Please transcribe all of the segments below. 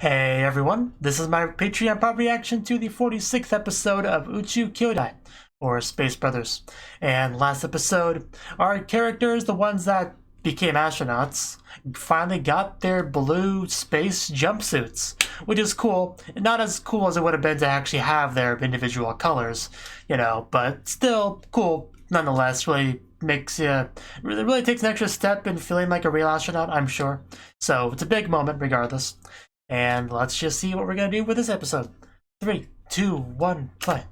Hey everyone, this is my Patreon pop reaction to the 46th episode of Uchuu Kyoudai, or Space Brothers. And last episode, our characters, the ones that became astronauts, finally got their blue space jumpsuits, which is cool. Not as cool as it would have been to actually have their individual colors, but still cool nonetheless. Really makes you, really takes an extra step in feeling like a real astronaut, I'm sure. So it's a big moment regardless. And let's just see what we're gonna do with this episode. 3, 2, 1, play.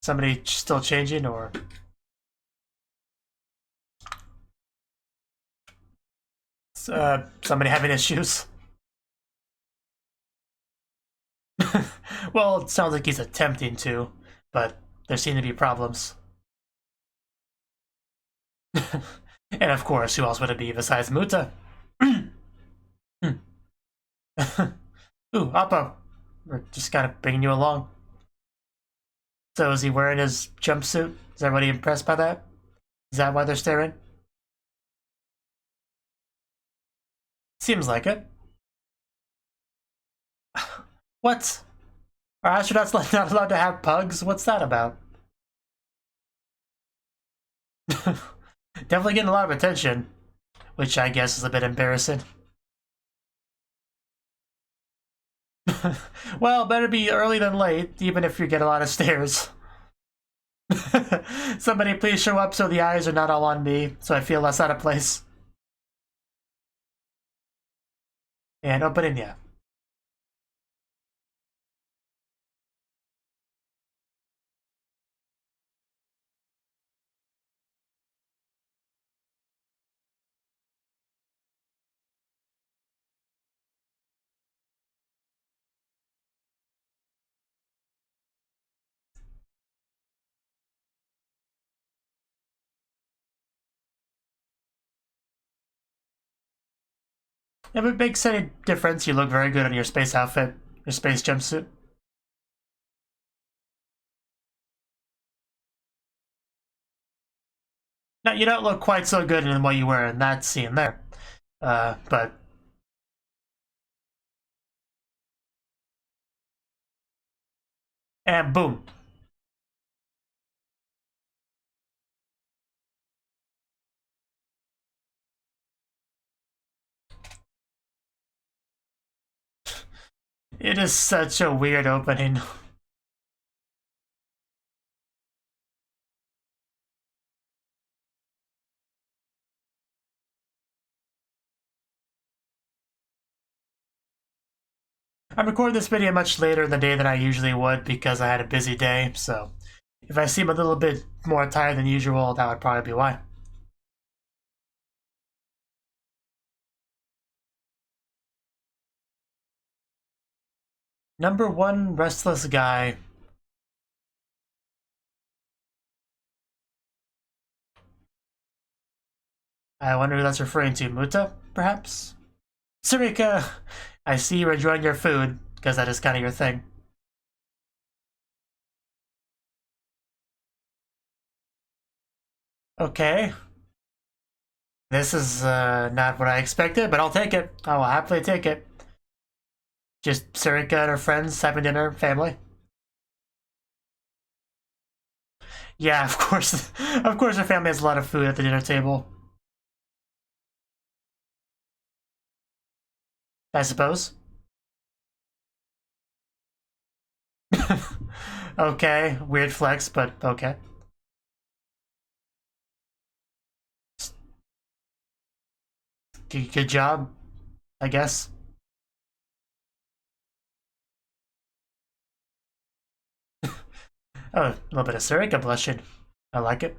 Somebody still changing, or somebody having issues? Well, it sounds like he's attempting to, but there seem to be problems. And of course, who else would it be besides Muta? Ooh, Oppo. We're just kind of bringing you along. So is he wearing his jumpsuit? Is everybody impressed by that? Is that why they're staring? Seems like it. What? Are astronauts not allowed to have pugs? What's that about? Definitely getting a lot of attention, which I guess is a bit embarrassing. Well, better be early than late, even if you get a lot of stares. Somebody please show up so the eyes are not all on me, so I feel less out of place. And opening, yeah. If it makes any difference, you look very good in your space outfit, your space jumpsuit. Now, you don't look quite so good in what you wear in that scene there. But... And boom. It is such a weird opening. I'm recording this video much later in the day than I usually would because I had a busy day, so if I seem a little bit more tired than usual, that would probably be why. Number 1 restless guy. I wonder who that's referring to. Muta, perhaps? Sarika! I see you're enjoying your food, because that is kind of your thing. Okay. This is not what I expected, but I'll take it. I will happily take it. Just Sarika and her friends having dinner, family. Yeah, of course. Of course her family has a lot of food at the dinner table. I suppose. Okay, weird flex, but okay. Good job, I guess. Oh, a little bit of Sarika blushing. I like it.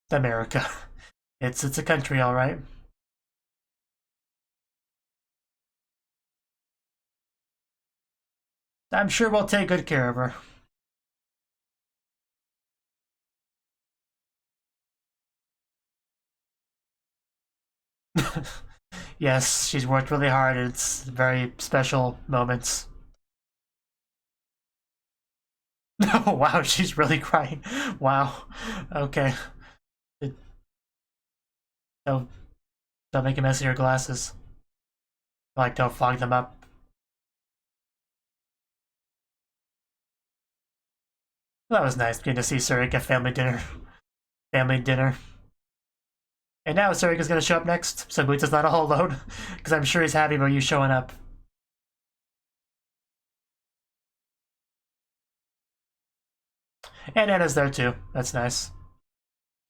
America. It's a country, all right. I'm sure we'll take good care of her. Yes, she's worked really hard. It's very special moments. Oh, wow, she's really crying. Wow. Okay. Don't, don't make a mess of your glasses. Like, don't fog them up. Well, that was nice getting to see Surik at family dinner. Family dinner. And now Surik is going to show up next, so Boots is not a whole load, because I'm sure he's happy about you showing up. And Anna's there too. That's nice.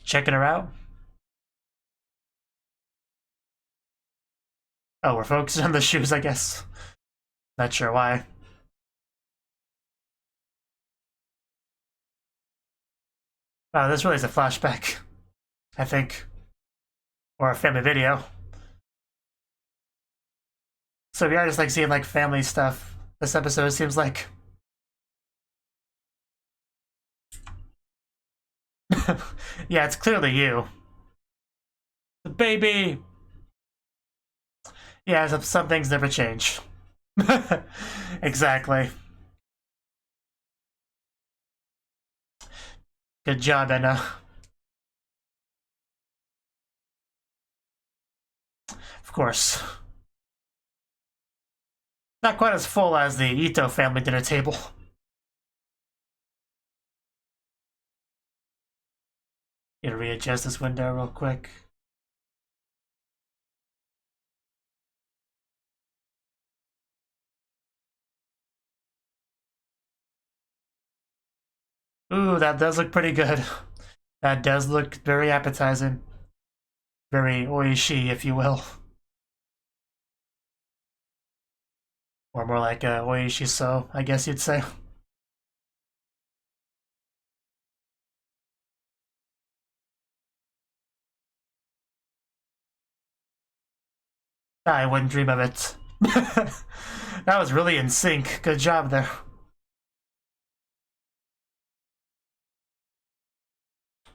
Checking her out. Oh, we're focusing on the shoes, I guess. Not sure why. Wow, this really is a flashback, I think. Or a family video. So we are just like seeing like family stuff. This episode seems like. Yeah, it's clearly you. The baby! Yeah, some things never change. Exactly. Good job, Anna. Of course. Not quite as full as the Ito family dinner table. Gonna readjust this window real quick. Ooh, that does look pretty good. That does look very appetizing. Very oishi, if you will. Or more like oishi so, I guess you'd say. I wouldn't dream of it. That was really in sync. Good job there.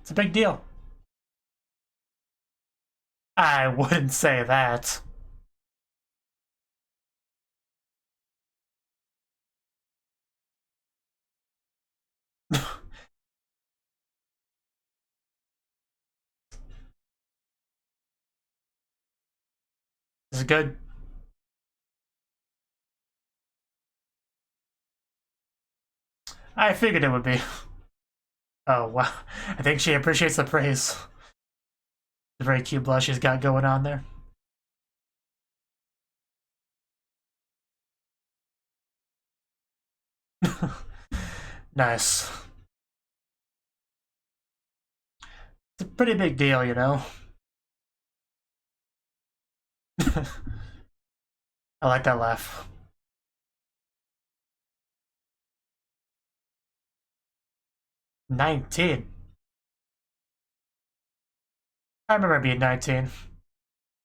It's a big deal. I wouldn't say that. This is good. I figured it would be. Oh, wow. I think she appreciates the praise. The very cute blush she's got going on there. Nice. It's a pretty big deal, you know? I like that laugh. $19. I remember being 19.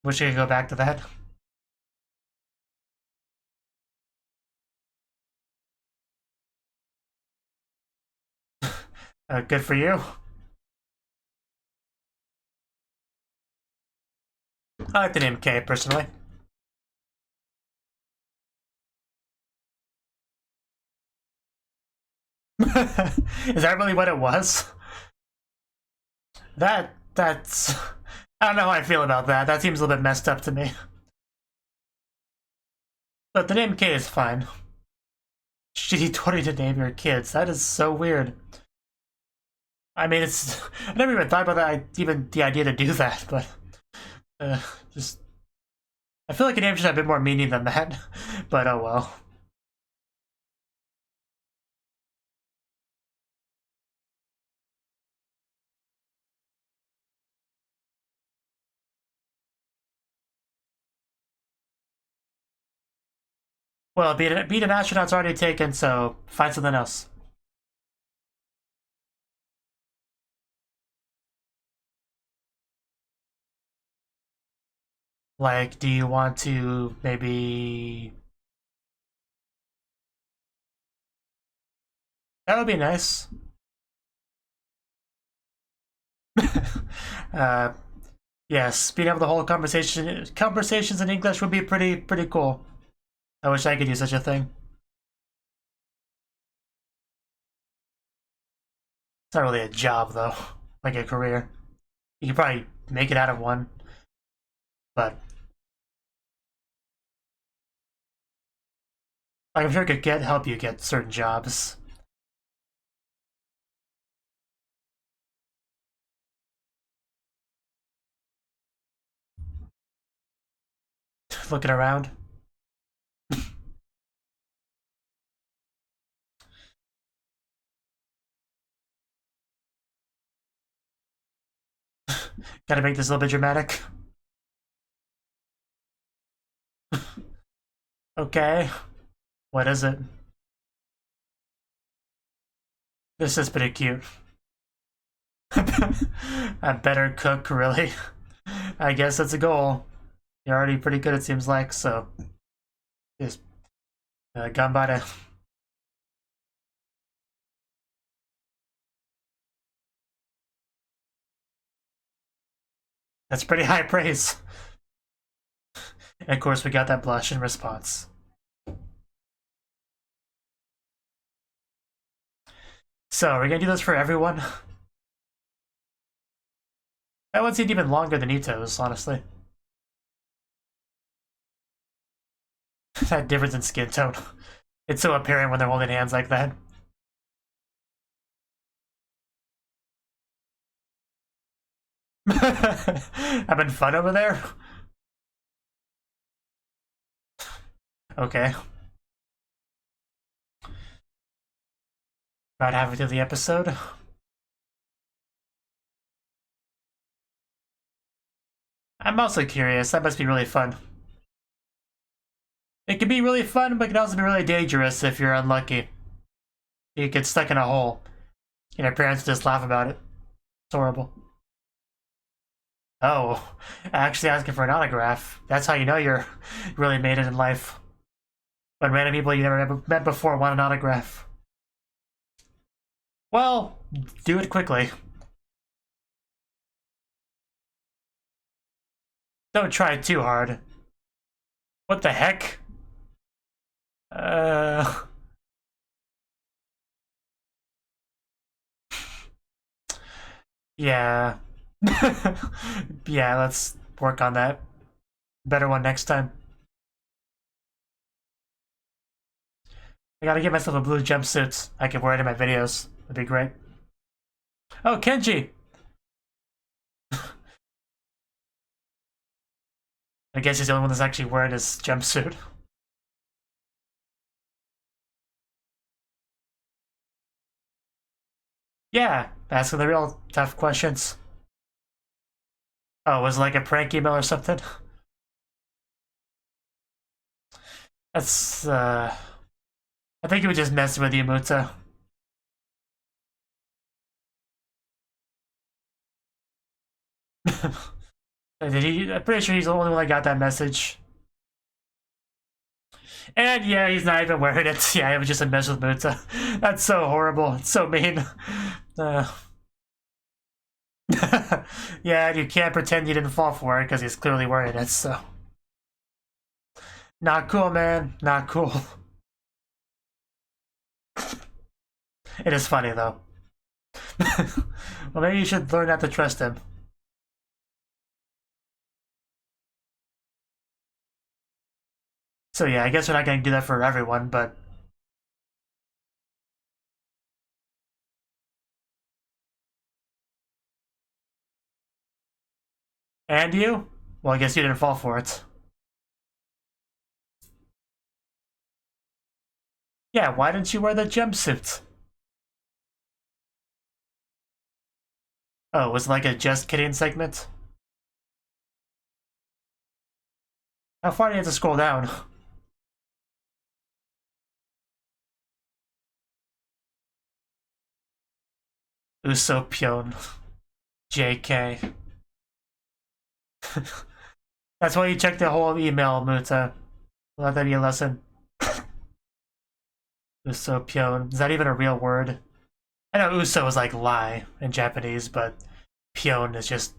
Wish I could go back to that. Good for you. I like the name K, personally. Is that really what it was? That's... I don't know how I feel about that. That seems a little bit messed up to me. But the name K is fine. Shitty 20 to name your kids. That is so weird. I mean, it's... I never even thought about that, even the idea to do that, but... just... I feel like a name should have a bit more meaning than that. But oh well. Well, being an astronaut's already taken, so find something else. Like, do you want to maybe... That would be nice. Yes, being able to hold conversations in English would be pretty cool. I wish I could do such a thing. It's not really a job, though, like a career. You could probably make it out of one, but like, I'm sure it could help you get certain jobs. Looking around. Gotta make this a little bit dramatic. Okay. What is it? This is pretty cute. A better cook, really? I guess that's a goal. You're already pretty good, it seems like, so just ganbare. That's pretty high praise. And of course, we got that blush in response. So, are we gonna do this for everyone? That one seemed even longer than Ito's, honestly. That difference in skin tone. It's so apparent when they're holding hands like that. Having fun over there? Okay. About halfway through the episode. I'm also curious. That must be really fun. It can be really fun, but it can also be really dangerous if you're unlucky. You get stuck in a hole. And your parents just laugh about it. It's horrible. Oh, actually asking for an autograph. That's how you know you're really made it in life. When random people you never met before want an autograph. Well, do it quickly. Don't try too hard. What the heck? Yeah. Yeah, let's work on that. Better one next time. I gotta get myself a blue jumpsuit. I can wear it in my videos. That'd be great. Oh, Kenji! I guess he's the only one that's actually wearing his jumpsuit. Yeah, asking the real tough questions. Oh, was it like a prank email or something? That's, I think he was just messing with you, Muta. Did he? I'm pretty sure he's the only one that got that message. And yeah, he's not even wearing it. Yeah, it was just a mess with Muta. That's so horrible. It's so mean. Yeah, you can't pretend you didn't fall for it because he's clearly wearing it, so. Not cool, man. Not cool. It is funny, though. Well, maybe you should learn not to trust him. So yeah, I guess we're not going to do that for everyone, but... And you? Well, I guess you didn't fall for it. Yeah, why didn't you wear the jumpsuit? Oh, was it like a just kidding segment? How far do you have to scroll down? Usopion. JK. That's why you check the whole email, Muta. Let that be a lesson. Usopion. Is that even a real word? I know Uso is like lie in Japanese, but Pion is just...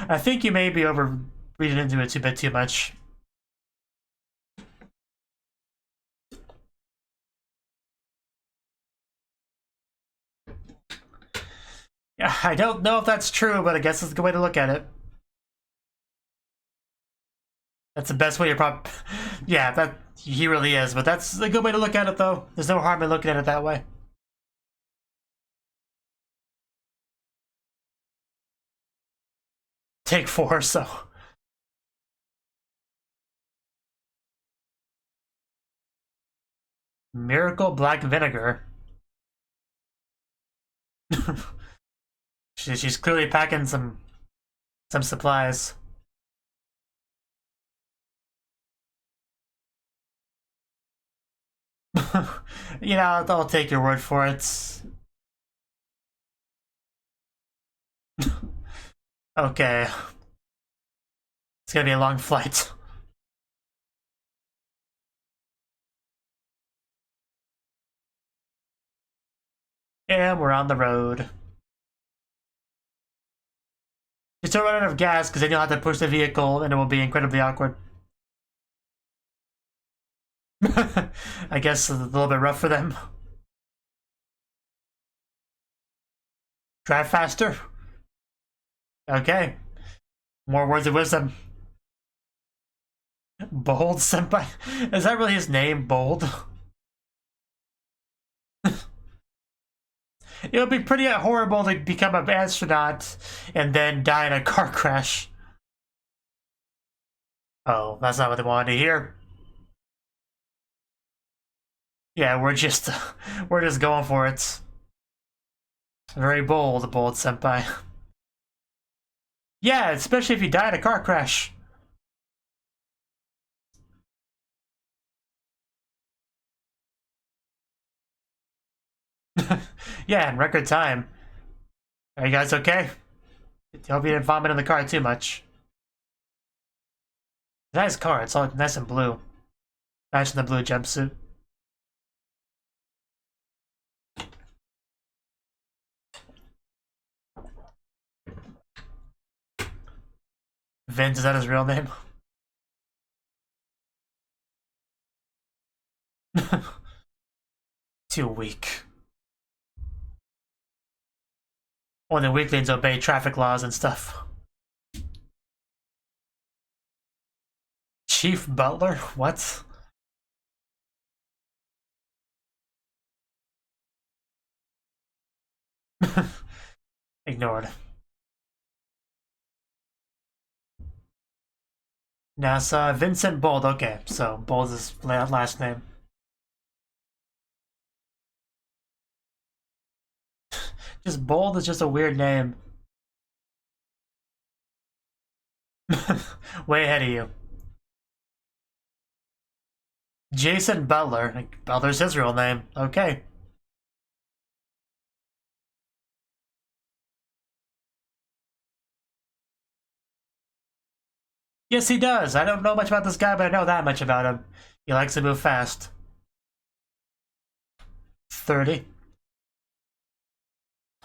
I think you may be reading into it a bit too much. Yeah, I don't know if that's true, but I guess it's a good way to look at it. That's the best way to yeah, that he really is, but that's a good way to look at it, though. There's no harm in looking at it that way. Take 4, so. Miracle Black Vinegar. She's clearly packing some supplies. You know, I'll take your word for it. Okay. It's gonna be a long flight. And we're on the road. Just don't run out of gas, because then you'll have to push the vehicle, and it will be incredibly awkward. I guess a little bit rough for them. Drive faster. Okay. More words of wisdom. Bold Senpai? Is that really his name, Bold? It would be pretty horrible to become an astronaut and then die in a car crash. Oh, that's not what they wanted to hear. Yeah, we're just going for it. Very bold senpai. Yeah, especially if you die in a car crash. Yeah, in record time. Are you guys okay? Hope you didn't vomit in the car too much. Nice car, it's all nice and blue. Matching the blue jumpsuit. Vince, is that his real name? Too weak. Only weaklings obey traffic laws and stuff. Chief Butler? What? Ignored. NASA Vincent Bold. Okay, so Bold is his last name. Just Bold is just a weird name. Way ahead of you. Jason Butler. Butler's his real name. Okay. Yes, he does. I don't know much about this guy, but I know that much about him. He likes to move fast. 30.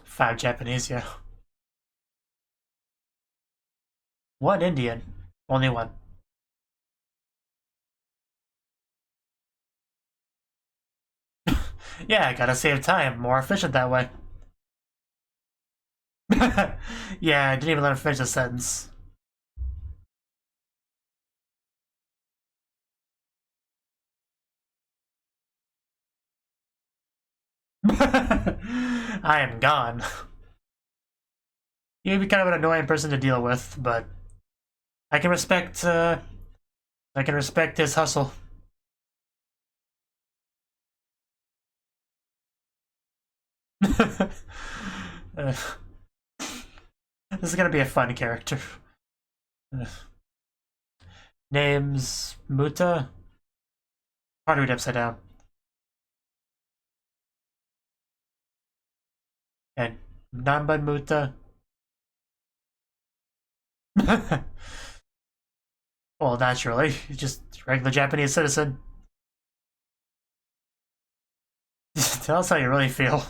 5 Japanese, yeah. 1 Indian. Only 1. Yeah, I gotta save time. More efficient that way. Yeah, I didn't even let him finish the sentence. I am gone. You'd be kind of an annoying person to deal with, but I can respect his hustle. This is gonna be a fun character. Names Muta. Hard to read upside down. And Nanban Muta. Well, naturally, he's just a regular Japanese citizen. Tell us how you really feel.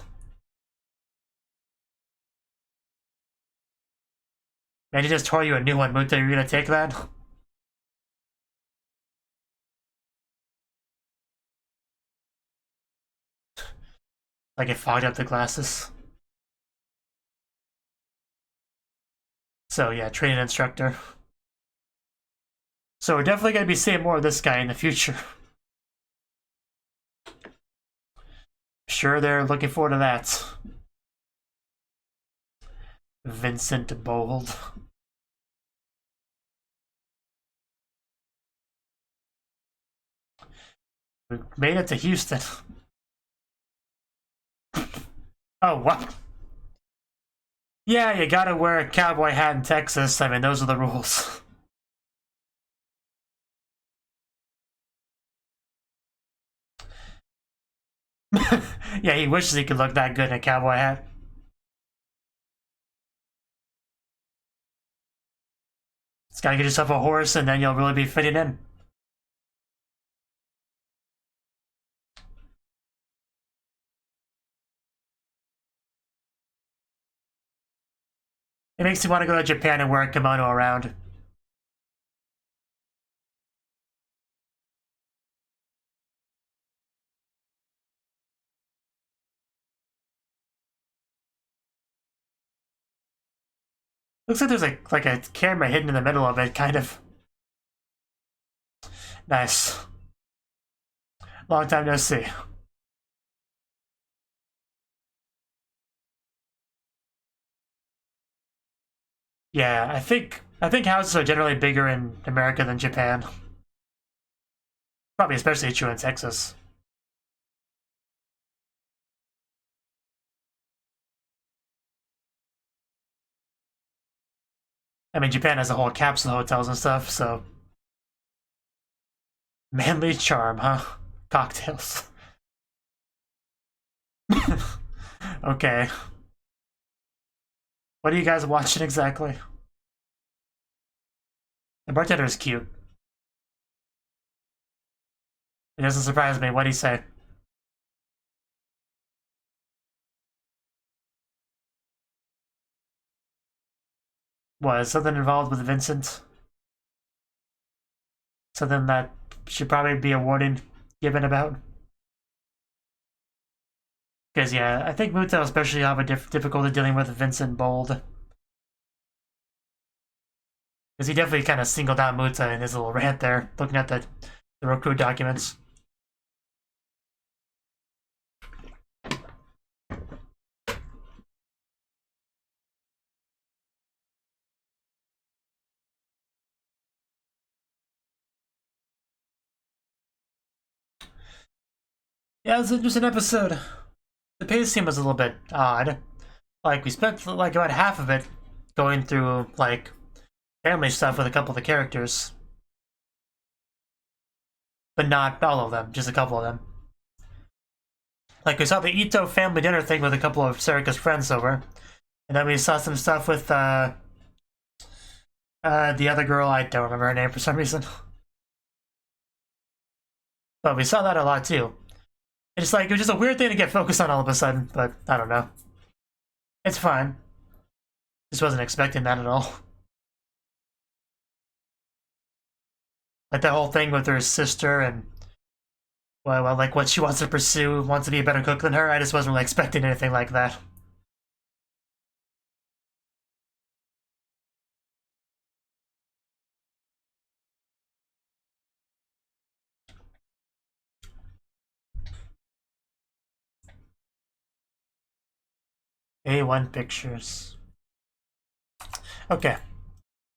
Man, he just tore you a new one, Muta. You're gonna take that? Like it fogged up the glasses. So yeah, training instructor. So we're definitely gonna be seeing more of this guy in the future. Sure, they're looking forward to that. Vincent Bold. We made it to Houston. Oh, what? Yeah, you gotta wear a cowboy hat in Texas. I mean, those are the rules. Yeah, he wishes he could look that good in a cowboy hat. Just gotta get yourself a horse and then you'll really be fitting in. It makes you want to go to Japan and wear a kimono around. Looks like there's like a camera hidden in the middle of it, kind of. Nice. Long time no see. Yeah, I think houses are generally bigger in America than Japan. Probably especially true in Texas. I mean, Japan has a whole capsule hotels and stuff, so. Manly charm, huh? Cocktails. Okay. What are you guys watching exactly? The bartender is cute. It doesn't surprise me. What'd he say? Was something involved with Vincent? Something that should probably be a warning given about? Because, yeah, I think Muto especially have a difficulty dealing with Vincent Bold. Because he definitely kind of singled out Muta in his little rant there, looking at the recruit documents. Yeah, it was an interesting episode. The pacing was a little bit odd. Like, we spent like about half of it going through like family stuff with a couple of the characters. But not all of them, just a couple of them. Like, we saw the Ito family dinner thing with a couple of Sarika's friends over. And then we saw some stuff with the other girl, I don't remember her name for some reason. But we saw that a lot too. It's like, it was just a weird thing to get focused on all of a sudden, but I don't know. It's fine. Just wasn't expecting that at all. Like that whole thing with her sister and well, like what she wants to pursue, wants to be a better cook than her. I just wasn't really expecting anything like that. A1 Pictures. Okay.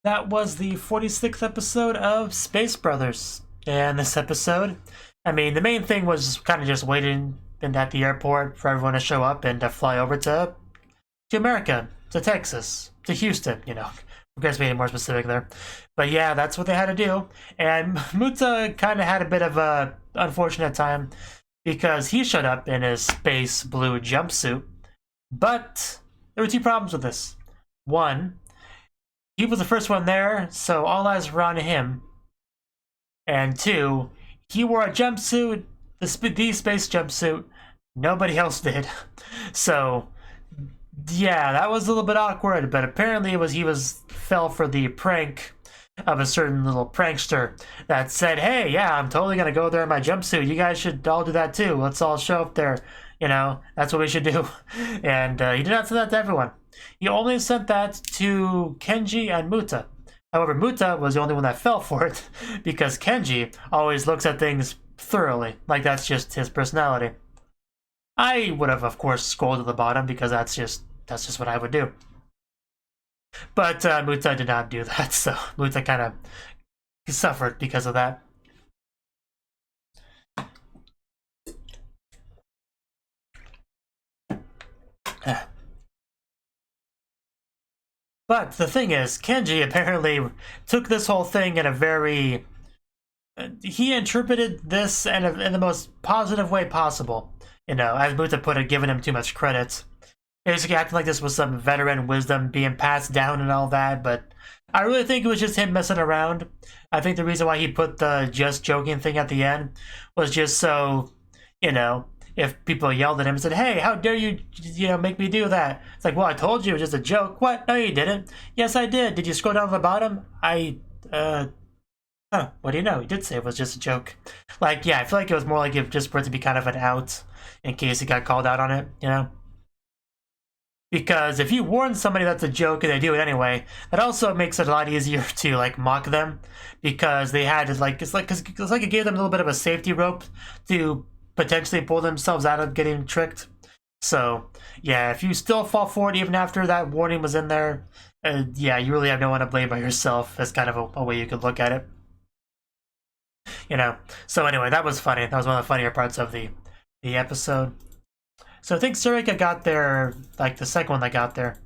That was the 46th episode of Space Brothers. And this episode, I mean, the main thing was kind of just waiting at the airport for everyone to show up and to fly over to America, to Texas, to Houston, you know. Who cares being more specific there? But yeah, that's what they had to do. And Muta kind of had a bit of a unfortunate time because he showed up in his space blue jumpsuit. But there were two problems with this. One, he was the first one there, so all eyes were on him. And two, he wore a jumpsuit, the space jumpsuit. Nobody else did. So Yeah, that was a little bit awkward, but apparently he fell for the prank of a certain little prankster that said, "Hey, yeah, I'm totally gonna go there in my jumpsuit. You guys should all do that too. Let's all show up there. You know, that's what we should do." And he did not send that to everyone. He only sent that to Kenji and Muta. However, Muta was the only one that fell for it because Kenji always looks at things thoroughly, like that's just his personality. I would have, of course, scrolled to the bottom because that's just what I would do. But Muta did not do that, so Muta kind of suffered because of that. But the thing is, Kenji apparently took this whole thing in a very... He interpreted this in the most positive way possible. You know, as Muta put it, giving him too much credit. Basically acting like this was some veteran wisdom being passed down and all that, but I really think it was just him messing around. I think the reason why he put the just joking thing at the end was just so, you know, if people yelled at him and said, "Hey, how dare you, make me do that?" It's like, "Well, I told you it was just a joke." "What? No, you didn't." "Yes, I did. Did you scroll down to the bottom?" What do you know? He did say it was just a joke. Like, yeah, I feel like it was more like it just for it to be kind of an out in case he got called out on it, you know? Because if you warn somebody that's a joke and they do it anyway, that also makes it a lot easier to like mock them, because they had to it's like it gave them a little bit of a safety rope to potentially pull themselves out of getting tricked. So yeah, if you still fall for it even after that warning was in there, yeah, you really have no one to blame but yourself. That's kind of a way you could look at it. You know. So anyway, that was funny. That was one of the funnier parts of the episode. So I think Sarika got there, like the second one that got there.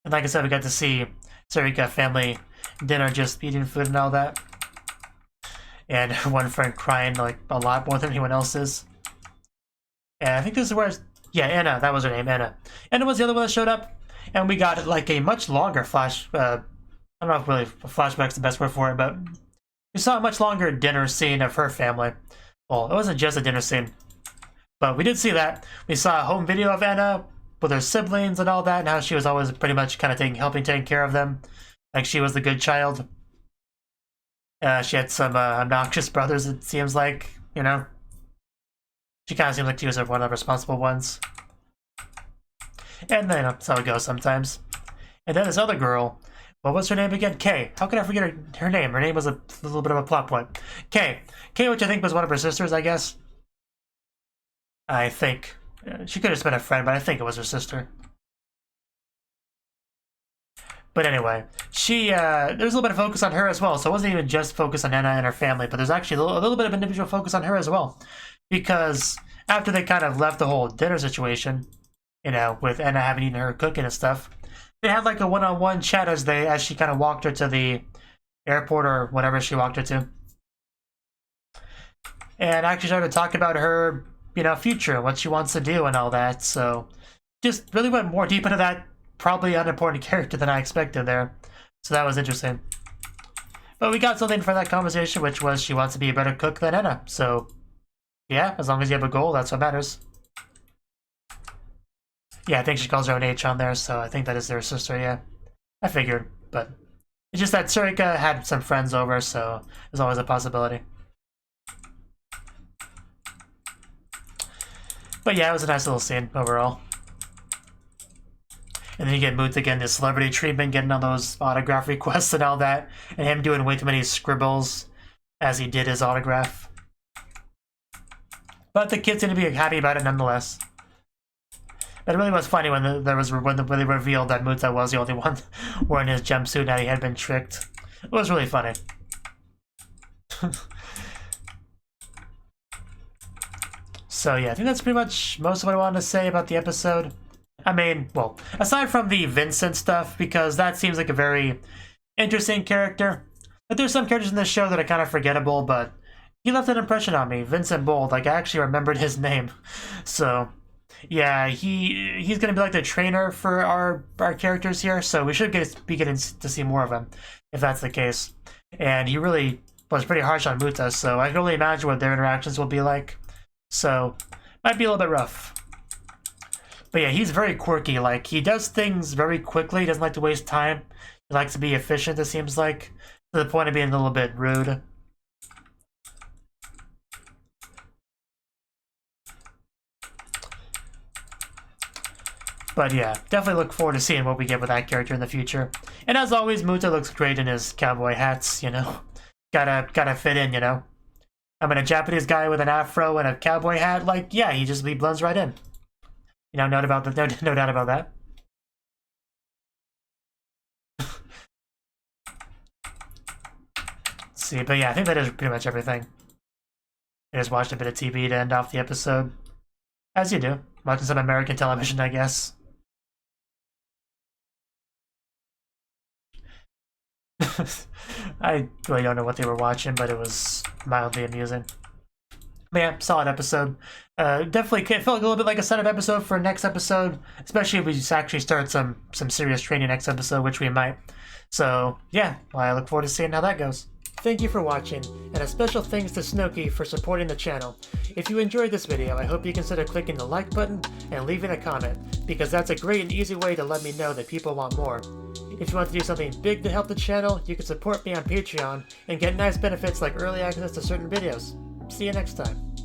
And like I said, we got to see Sarika family dinner, just eating food and all that. And one friend crying like a lot more than anyone else's. And I think this is where, yeah, Anna, that was her name, Anna. Anna was the other one that showed up. And we got like a much longer flash, I don't know if really flashback's the best word for it, but we saw a much longer dinner scene of her family. Well, it wasn't just a dinner scene. But we did see that. We saw a home video of Anna with her siblings and all that, and how she was always pretty much kind of helping take care of them. Like she was the good child. She had some obnoxious brothers, it seems like, you know. She kind of seems like she was one of the responsible ones. And then that's how it goes sometimes. And then this other girl, what was her name again? Kay. How could I forget her name? Her name was a little bit of a plot point. Kay. Kay, which I think was one of her sisters, I guess. I think. She could have been a friend, but I think it was her sister. But anyway, there's a little bit of focus on her as well, so it wasn't even just focus on Anna and her family, but there's actually a little bit of individual focus on her as well. Because after they kind of left the whole dinner situation, you know, with Anna having eaten her cooking and stuff, they had like a one-on-one chat as she kind of walked her to the airport or whatever she walked her to. And actually started to talk about her, you know, future, what she wants to do and all that. So just really went more deep into that probably unimportant character than I expected there. So that was interesting. But we got something from that conversation, which was she wants to be a better cook than Anna. So yeah, as long as you have a goal, that's what matters. Yeah, I think she calls her own H on there, so I think that is their sister, yeah. I figured, but it's just that Sarika had some friends over, so there's always a possibility. But yeah, it was a nice little scene overall. And then you get Muta getting the celebrity treatment, getting all those autograph requests and all that, and him doing way too many scribbles as he did his autograph. But the kids seem to be happy about it nonetheless. But it really was funny when they revealed that Muta was the only one wearing his jumpsuit and that he had been tricked. It was really funny. So yeah, I think that's pretty much most of what I wanted to say about the episode. I mean, well, aside from the Vincent stuff, because that seems like a very interesting character. But there's some characters in this show that are kind of forgettable, but he left an impression on me. Vincent Bold, like I actually remembered his name. So yeah, he's gonna be like the trainer for our characters here, so we should be getting to see more of him, if that's the case. And he really was pretty harsh on Muta, so I can only imagine what their interactions will be like. So, might be a little bit rough. But yeah, he's very quirky. Like, he does things very quickly. He doesn't like to waste time. He likes to be efficient, it seems like, to the point of being a little bit rude. But yeah, definitely look forward to seeing what we get with that character in the future. And as always, Muta looks great in his cowboy hats, you know. Gotta fit in, you know. I mean, a Japanese guy with an afro and a cowboy hat, like, yeah, he blends right in. You know, no doubt about that. Let's see, but yeah, I think that is pretty much everything. I just watched a bit of TV to end off the episode. As you do. Watching some American television, I guess. I really don't know what they were watching, but it was mildly amusing. But yeah, solid episode. Definitely felt a little bit like a setup episode for next episode, especially if we just actually start some serious training next episode, which we might. So yeah, well, I look forward to seeing how that goes. Thank you for watching, and a special thanks to Cnouki for supporting the channel. If you enjoyed this video, I hope you consider clicking the like button and leaving a comment, because that's a great and easy way to let me know that people want more. If you want to do something big to help the channel, you can support me on Patreon and get nice benefits like early access to certain videos. See you next time.